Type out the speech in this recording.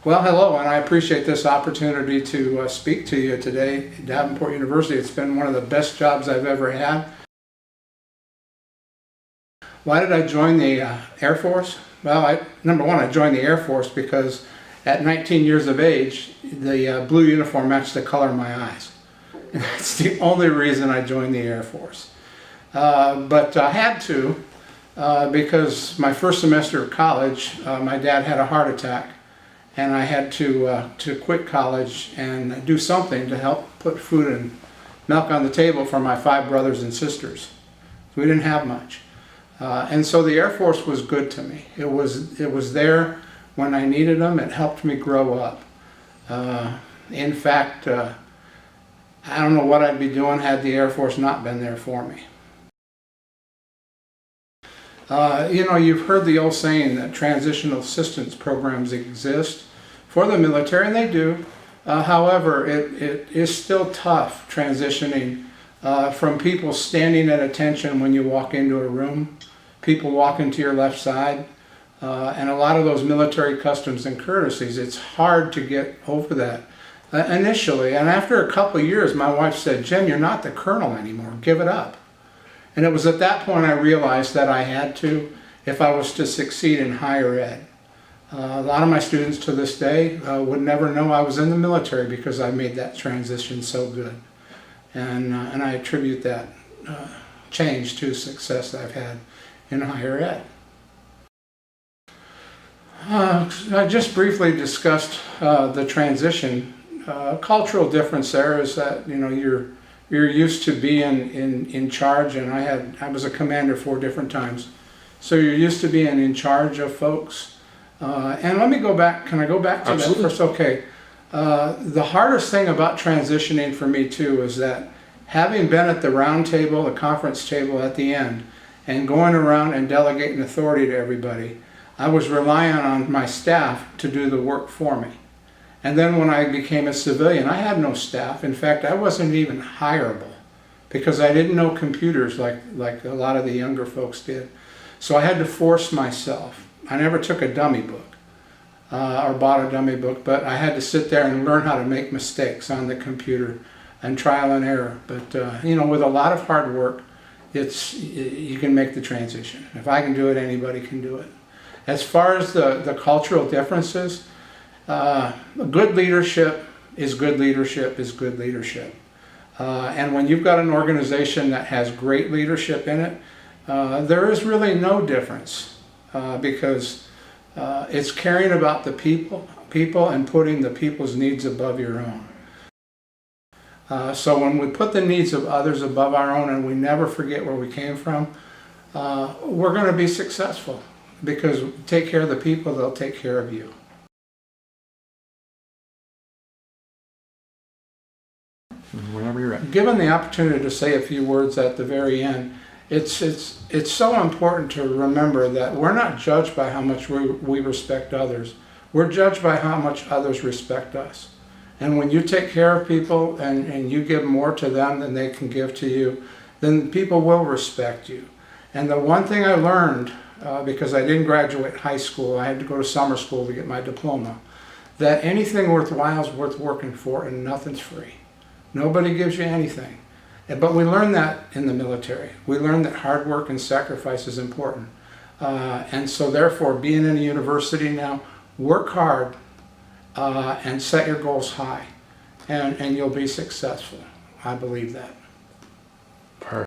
Well, hello, and I appreciate this opportunity to speak to you today at Davenport University. It's been one of the best jobs I've ever had. Why did I join the Air Force? Well, number one, I joined the Air Force because at 19 years of age, the blue uniform matched the color of my eyes. And that's the only reason I joined the Air Force. But I had to because my first semester of college, my dad had a heart attack. And I had to quit college and do something to help put food and milk on the table for my 5 brothers and sisters. We didn't have much. And so the Air Force was good to me. It was there when I needed them. It helped me grow up. In fact, I don't know what I'd be doing had the Air Force not been there for me. You've heard the old saying that transitional assistance programs exist for the military, and they do. However, it is still tough transitioning from people standing at attention when you walk into a room, people walking to your left side, and a lot of those military customs and courtesies. It's hard to get over that initially. And after a couple of years, my wife said, "Jim, you're not the colonel anymore. Give it up." And it was at that point I realized that I had to, if I was to succeed in higher ed. A lot of my students to this day would never know I was in the military because I made that transition so good. And I attribute that change to success I've had in higher ed. I just briefly discussed the transition. Cultural difference there is that you're used to being in charge, and I was a commander 4 different times. So you're used to being in charge of folks. And let me go back, can I go back to Absolutely. that first? Okay. The hardest thing about transitioning for me too is that having been at the round table, the conference table at the end, and going around and delegating authority to everybody, I was relying on my staff to do the work for me. And then when I became a civilian, I had no staff. In fact, I wasn't even hireable because I didn't know computers like a lot of the younger folks did. So I had to force myself. I never took a dummy book or bought a dummy book, but I had to sit there and learn how to make mistakes on the computer and trial and error. But with a lot of hard work, you can make the transition. If I can do it, anybody can do it. As far as the cultural differences, good leadership is good leadership is good leadership. And when you've got an organization that has great leadership in it, there is really no difference because it's caring about the people and putting the people's needs above your own. So when we put the needs of others above our own and we never forget where we came from, we're going to be successful because take care of the people, they'll take care of you. Whenever you're ready. Given the opportunity to say a few words at the very end, it's so important to remember that we're not judged by how much we respect others. We're judged by how much others respect us. And when you take care of people and you give more to them than they can give to you, then people will respect you. And the one thing I learned, because I didn't graduate high school, I had to go to summer school to get my diploma, that anything worthwhile is worth working for and nothing's free. Nobody gives you anything. But we learn that in the military. We learn that hard work and sacrifice is important. And so therefore, being in a university now, work hard and set your goals high. And you'll be successful. I believe that.